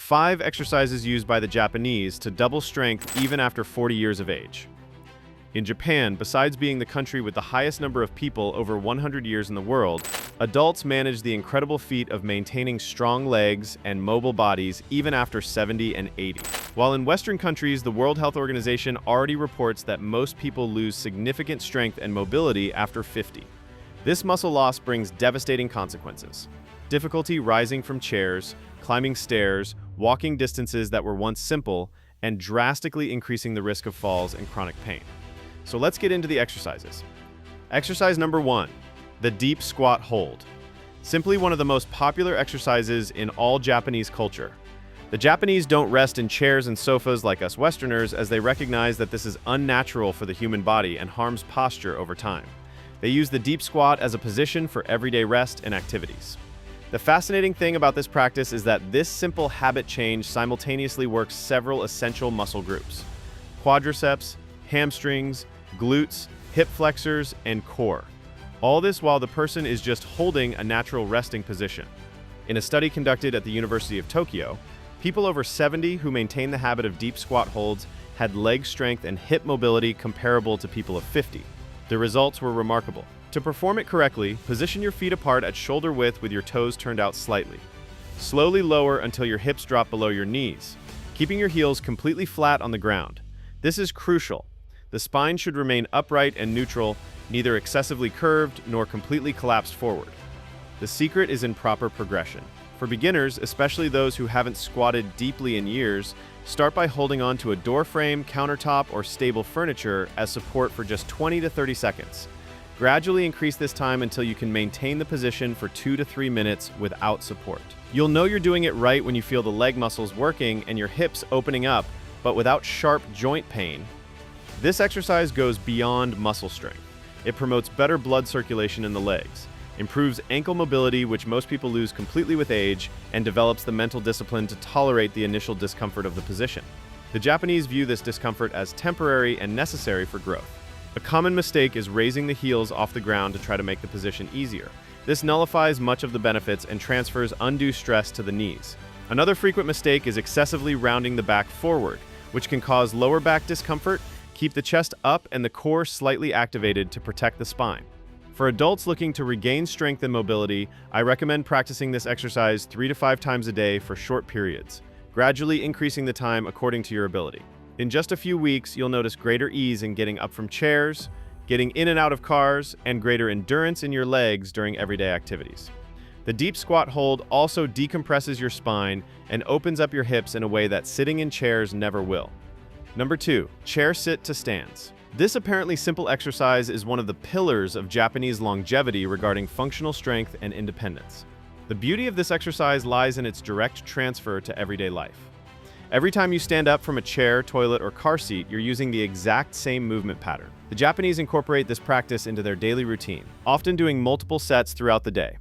5 exercises used by the Japanese to double strength even after 40 years of age. In Japan, besides being the country with the highest number of people over 100 years in the world, adults manage the incredible feat of maintaining strong legs and mobile bodies even after 70 and 80. While in Western countries, the World Health Organization already reports that most people lose significant strength and mobility after 50. This muscle loss brings devastating consequences. Difficulty rising from chairs, climbing stairs, walking distances that were once simple, and drastically increasing the risk of falls and chronic pain. So let's get into the exercises. Exercise number 1, the deep squat hold. Simply one of the most popular exercises in all Japanese culture. The Japanese don't rest in chairs and sofas like us Westerners, as they recognize that this is unnatural for the human body and harms posture over time. They use the deep squat as a position for everyday rest and activities. The fascinating thing about this practice is that this simple habit change simultaneously works several essential muscle groups: quadriceps, hamstrings, glutes, hip flexors, and core. All this while the person is just holding a natural resting position. In a study conducted at the University of Tokyo, people over 70 who maintain the habit of deep squat holds had leg strength and hip mobility comparable to people of 50. The results were remarkable. To perform it correctly, position your feet apart at shoulder width with your toes turned out slightly. Slowly lower until your hips drop below your knees, keeping your heels completely flat on the ground. This is crucial. The spine should remain upright and neutral, neither excessively curved nor completely collapsed forward. The secret is in proper progression. For beginners, especially those who haven't squatted deeply in years, start by holding on to a door frame, countertop, or stable furniture as support for just 20 to 30 seconds. Gradually increase this time until you can maintain the position for 2 to 3 minutes without support. You'll know you're doing it right when you feel the leg muscles working and your hips opening up, but without sharp joint pain. This exercise goes beyond muscle strength. It promotes better blood circulation in the legs, improves ankle mobility, which most people lose completely with age, and develops the mental discipline to tolerate the initial discomfort of the position. The Japanese view this discomfort as temporary and necessary for growth. A common mistake is raising the heels off the ground to try to make the position easier. This nullifies much of the benefits and transfers undue stress to the knees. Another frequent mistake is excessively rounding the back forward, which can cause lower back discomfort. Keep the chest up and the core slightly activated to protect the spine. For adults looking to regain strength and mobility, I recommend practicing this exercise 3 to 5 times a day for short periods, gradually increasing the time according to your ability. In just a few weeks, you'll notice greater ease in getting up from chairs, getting in and out of cars, and greater endurance in your legs during everyday activities. The deep squat hold also decompresses your spine and opens up your hips in a way that sitting in chairs never will. Number 2, chair sit to stands. This apparently simple exercise is one of the pillars of Japanese longevity regarding functional strength and independence. The beauty of this exercise lies in its direct transfer to everyday life. Every time you stand up from a chair, toilet, or car seat, you're using the exact same movement pattern. The Japanese incorporate this practice into their daily routine, often doing multiple sets throughout the day.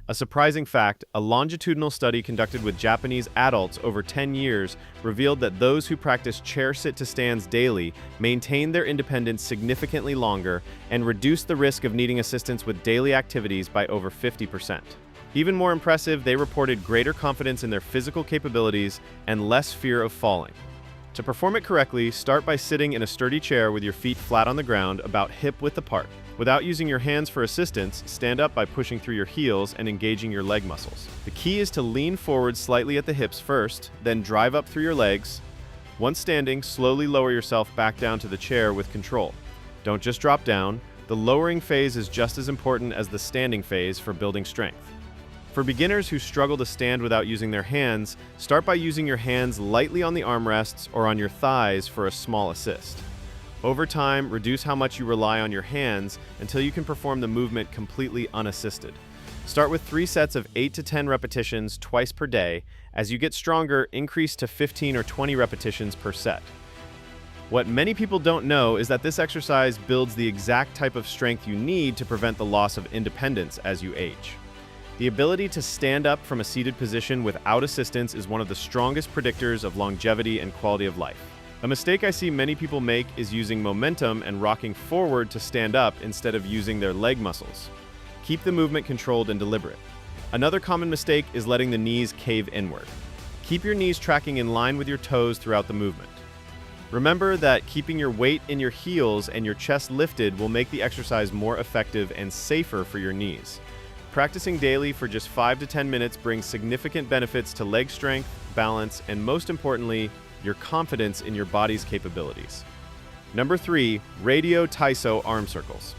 A surprising fact, a longitudinal study conducted with Japanese adults over 10 years revealed that those who practice chair sit to stands daily maintain their independence significantly longer and reduce the risk of needing assistance with daily activities by over 50%. Even more impressive, they reported greater confidence in their physical capabilities and less fear of falling. To perform it correctly, start by sitting in a sturdy chair with your feet flat on the ground, about hip-width apart. Without using your hands for assistance, stand up by pushing through your heels and engaging your leg muscles. The key is to lean forward slightly at the hips first, then drive up through your legs. Once standing, slowly lower yourself back down to the chair with control. Don't just drop down. The lowering phase is just as important as the standing phase for building strength. For beginners who struggle to stand without using their hands, start by using your hands lightly on the armrests or on your thighs for a small assist. Over time, reduce how much you rely on your hands until you can perform the movement completely unassisted. Start with 3 sets of 8 to 10 repetitions twice per day. As you get stronger, increase to 15 or 20 repetitions per set. What many people don't know is that this exercise builds the exact type of strength you need to prevent the loss of independence as you age. The ability to stand up from a seated position without assistance is one of the strongest predictors of longevity and quality of life. A mistake I see many people make is using momentum and rocking forward to stand up instead of using their leg muscles. Keep the movement controlled and deliberate. Another common mistake is letting the knees cave inward. Keep your knees tracking in line with your toes throughout the movement. Remember that keeping your weight in your heels and your chest lifted will make the exercise more effective and safer for your knees. Practicing daily for just 5 to 10 minutes brings significant benefits to leg strength, balance, and most importantly, your confidence in your body's capabilities. Number 3, radio taiso arm circles.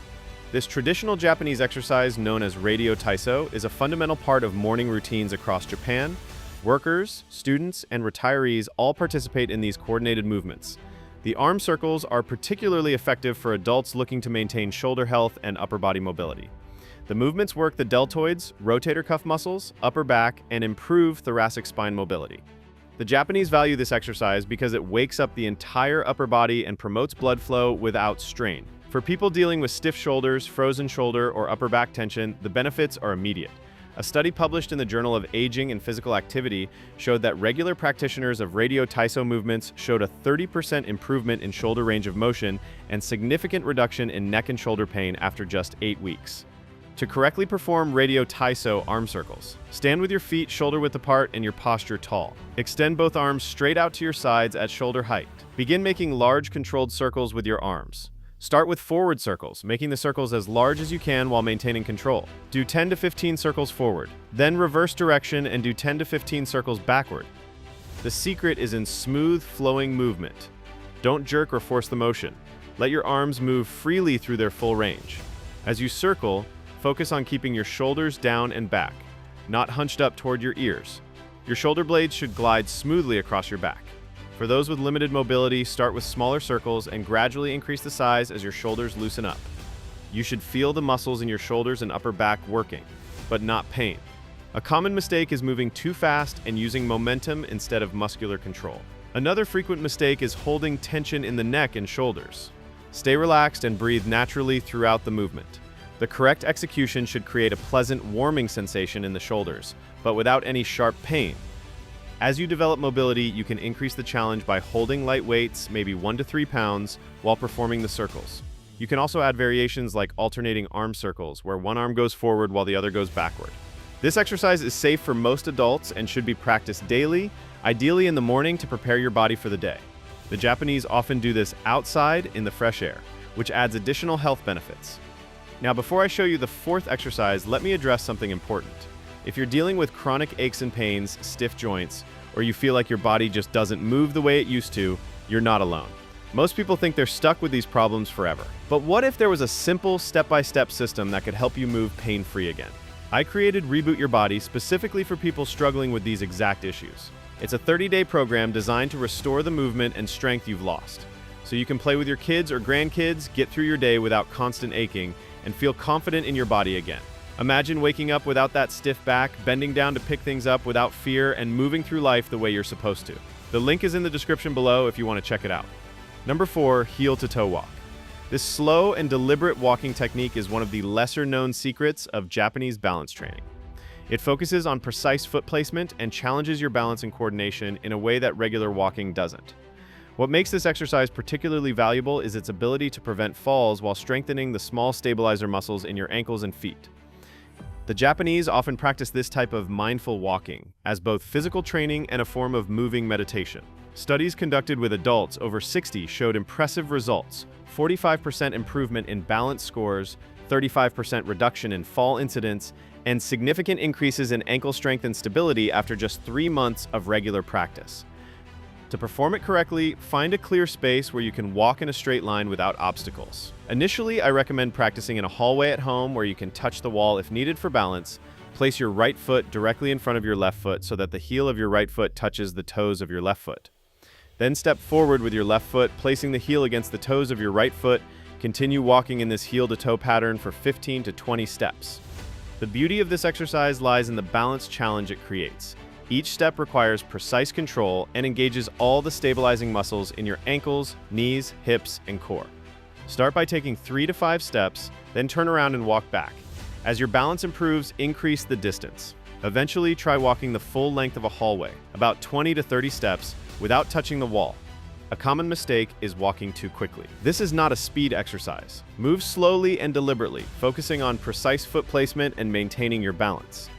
This traditional Japanese exercise known as radio taiso is a fundamental part of morning routines across Japan. Workers, students, and retirees all participate in these coordinated movements. The arm circles are particularly effective for adults looking to maintain shoulder health and upper body mobility. The movements work the deltoids, rotator cuff muscles, upper back, and improve thoracic spine mobility. The Japanese value this exercise because it wakes up the entire upper body and promotes blood flow without strain. For people dealing with stiff shoulders, frozen shoulder, or upper back tension, the benefits are immediate. A study published in the Journal of Aging and Physical Activity showed that regular practitioners of radio taiso movements showed a 30% improvement in shoulder range of motion and significant reduction in neck and shoulder pain after just 8 weeks. To correctly perform radio taiso arm circles, stand with your feet shoulder-width apart and your posture tall. Extend both arms straight out to your sides at shoulder height. Begin making large controlled circles with your arms. Start with forward circles, making the circles as large as you can while maintaining control. Do 10 to 15 circles forward, then reverse direction and do 10 to 15 circles backward. The secret is in smooth, flowing movement. Don't jerk or force the motion. Let your arms move freely through their full range. As you circle, focus on keeping your shoulders down and back, not hunched up toward your ears. Your shoulder blades should glide smoothly across your back. For those with limited mobility, start with smaller circles and gradually increase the size as your shoulders loosen up. You should feel the muscles in your shoulders and upper back working, but not pain. A common mistake is moving too fast and using momentum instead of muscular control. Another frequent mistake is holding tension in the neck and shoulders. Stay relaxed and breathe naturally throughout the movement. The correct execution should create a pleasant warming sensation in the shoulders, but without any sharp pain. As you develop mobility, you can increase the challenge by holding light weights, maybe 1 to 3 pounds, while performing the circles. You can also add variations like alternating arm circles, where one arm goes forward while the other goes backward. This exercise is safe for most adults and should be practiced daily, ideally in the morning to prepare your body for the day. The Japanese often do this outside in the fresh air, which adds additional health benefits. Now, before I show you the 4th exercise, let me address something important. If you're dealing with chronic aches and pains, stiff joints, or you feel like your body just doesn't move the way it used to, you're not alone. Most people think they're stuck with these problems forever. But what if there was a simple step-by-step system that could help you move pain-free again? I created Reboot Your Body specifically for people struggling with these exact issues. It's a 30-day program designed to restore the movement and strength you've lost, so you can play with your kids or grandkids, get through your day without constant aching, and feel confident in your body again. Imagine waking up without that stiff back, bending down to pick things up without fear, and moving through life the way you're supposed to. The link is in the description below if you want to check it out. Number 4, heel-to-toe walk. This slow and deliberate walking technique is one of the lesser-known secrets of Japanese balance training. It focuses on precise foot placement and challenges your balance and coordination in a way that regular walking doesn't. What makes this exercise particularly valuable is its ability to prevent falls while strengthening the small stabilizer muscles in your ankles and feet. The Japanese often practice this type of mindful walking as both physical training and a form of moving meditation. Studies conducted with adults over 60 showed impressive results: 45% improvement in balance scores, 35% reduction in fall incidents, and significant increases in ankle strength and stability after just 3 months of regular practice. To perform it correctly, find a clear space where you can walk in a straight line without obstacles. Initially, I recommend practicing in a hallway at home where you can touch the wall if needed for balance. Place your right foot directly in front of your left foot so that the heel of your right foot touches the toes of your left foot. Then step forward with your left foot, placing the heel against the toes of your right foot. Continue walking in this heel-to-toe pattern for 15 to 20 steps. The beauty of this exercise lies in the balance challenge it creates. Each step requires precise control and engages all the stabilizing muscles in your ankles, knees, hips, and core. Start by taking 3 to 5 steps, then turn around and walk back. As your balance improves, increase the distance. Eventually, try walking the full length of a hallway, about 20 to 30 steps, without touching the wall. A common mistake is walking too quickly. This is not a speed exercise. Move slowly and deliberately, focusing on precise foot placement and maintaining your balance.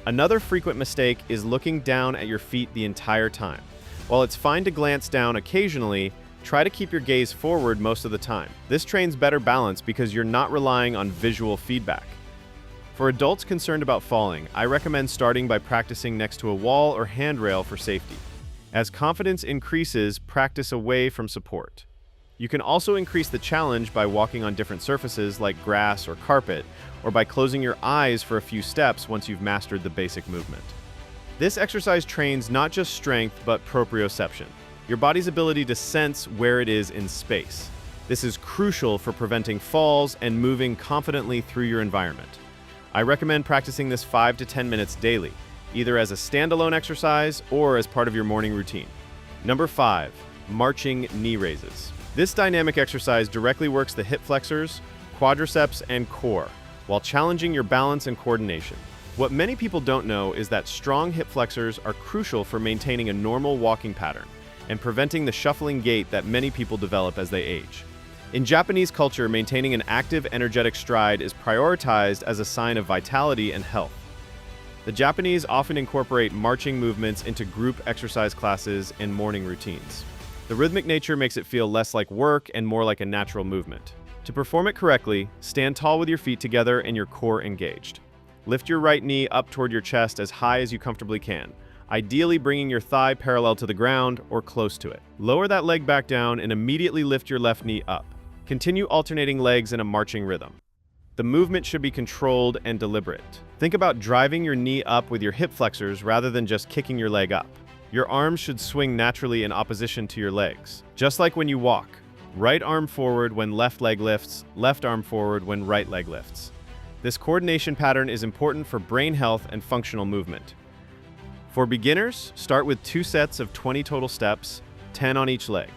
Another frequent mistake is looking down at your feet the entire time. While it's fine to glance down occasionally, try to keep your gaze forward most of the time. This trains better balance because you're not relying on visual feedback. For adults concerned about falling, I recommend starting by practicing next to a wall or handrail for safety. As confidence increases, practice away from support. You can also increase the challenge by walking on different surfaces like grass or carpet, or by closing your eyes for a few steps once you've mastered the basic movement. This exercise trains not just strength, but proprioception, your body's ability to sense where it is in space. This is crucial for preventing falls and moving confidently through your environment. I recommend practicing this 5 to 10 minutes daily, either as a standalone exercise or as part of your morning routine. Number 5, marching knee raises. This dynamic exercise directly works the hip flexors, quadriceps, and core, while challenging your balance and coordination. What many people don't know is that strong hip flexors are crucial for maintaining a normal walking pattern and preventing the shuffling gait that many people develop as they age. In Japanese culture, maintaining an active, energetic stride is prioritized as a sign of vitality and health. The Japanese often incorporate marching movements into group exercise classes and morning routines. The rhythmic nature makes it feel less like work and more like a natural movement. To perform it correctly, stand tall with your feet together and your core engaged. Lift your right knee up toward your chest as high as you comfortably can, ideally bringing your thigh parallel to the ground or close to it. Lower that leg back down and immediately lift your left knee up. Continue alternating legs in a marching rhythm. The movement should be controlled and deliberate. Think about driving your knee up with your hip flexors rather than just kicking your leg up. Your arms should swing naturally in opposition to your legs. Just like when you walk, right arm forward when left leg lifts, left arm forward when right leg lifts. This coordination pattern is important for brain health and functional movement. For beginners, start with 2 sets of 20 total steps, 10 on each leg.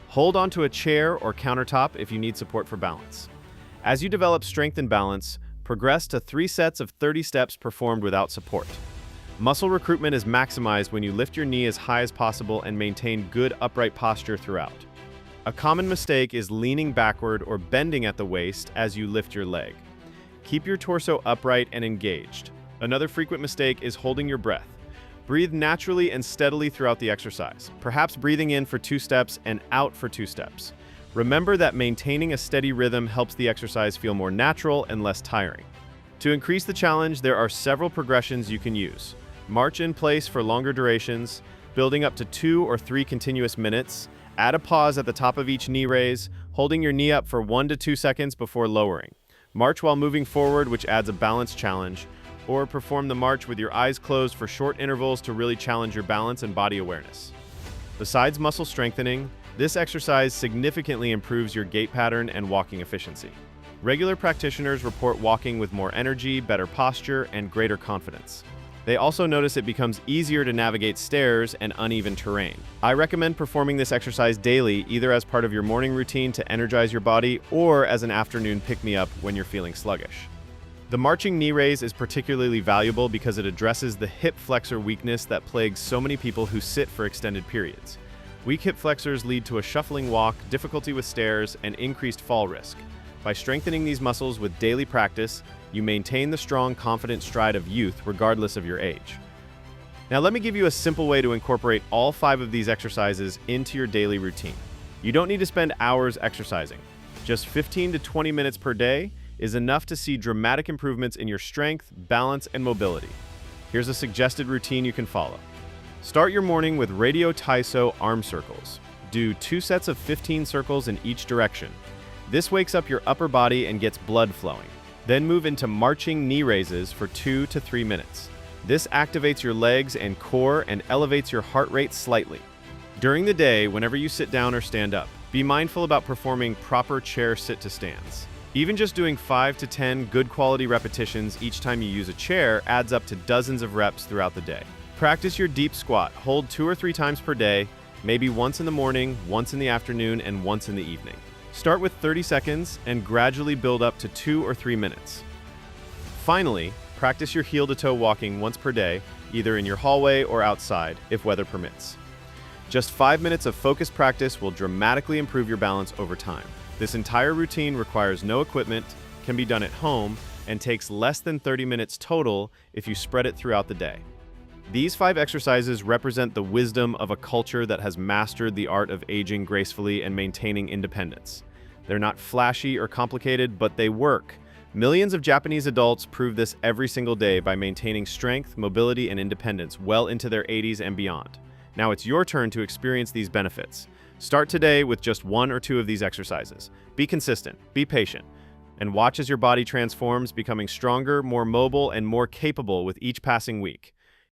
Hold onto a chair or countertop if you need support for balance. As you develop strength and balance, progress to 3 sets of 30 steps performed without support. Muscle recruitment is maximized when you lift your knee as high as possible and maintain good upright posture throughout. A common mistake is leaning backward or bending at the waist as you lift your leg. Keep your torso upright and engaged. Another frequent mistake is holding your breath. Breathe naturally and steadily throughout the exercise, perhaps breathing in for 2 steps and out for 2 steps. Remember that maintaining a steady rhythm helps the exercise feel more natural and less tiring. To increase the challenge, there are several progressions you can use. March in place for longer durations, building up to 2 or 3 continuous minutes. Add a pause at the top of each knee raise, holding your knee up for 1 to 2 seconds before lowering. March while moving forward, which adds a balance challenge, or perform the march with your eyes closed for short intervals to really challenge your balance and body awareness. Besides muscle strengthening, this exercise significantly improves your gait pattern and walking efficiency. Regular practitioners report walking with more energy, better posture, and greater confidence. They also notice it becomes easier to navigate stairs and uneven terrain. I recommend performing this exercise daily, either as part of your morning routine to energize your body or as an afternoon pick-me-up when you're feeling sluggish. The marching knee raise is particularly valuable because it addresses the hip flexor weakness that plagues so many people who sit for extended periods. Weak hip flexors lead to a shuffling walk, difficulty with stairs, and increased fall risk. By strengthening these muscles with daily practice, you maintain the strong, confident stride of youth regardless of your age. Now let me give you a simple way to incorporate all 5 of these exercises into your daily routine. You don't need to spend hours exercising. Just 15 to 20 minutes per day is enough to see dramatic improvements in your strength, balance, and mobility. Here's a suggested routine you can follow. Start your morning with radio taiso arm circles. Do 2 sets of 15 circles in each direction. This wakes up your upper body and gets blood flowing. Then move into marching knee raises for 2 to 3 minutes. This activates your legs and core and elevates your heart rate slightly. During the day, whenever you sit down or stand up, be mindful about performing proper chair sit-to-stands. Even just doing 5 to 10 good quality repetitions each time you use a chair adds up to dozens of reps throughout the day. Practice your deep squat. Hold 2 or 3 times per day, maybe once in the morning, once in the afternoon, and once in the evening. Start with 30 seconds and gradually build up to 2 or 3 minutes. Finally, practice your heel-to-toe walking once per day, either in your hallway or outside, if weather permits. Just 5 minutes of focused practice will dramatically improve your balance over time. This entire routine requires no equipment, can be done at home, and takes less than 30 minutes total if you spread it throughout the day. These 5 exercises represent the wisdom of a culture that has mastered the art of aging gracefully and maintaining independence. They're not flashy or complicated, but they work. Millions of Japanese adults prove this every single day by maintaining strength, mobility, and independence well into their 80s and beyond. Now it's your turn to experience these benefits. Start today with just 1 or 2 of these exercises. Be consistent, be patient, and watch as your body transforms, becoming stronger, more mobile, and more capable with each passing week.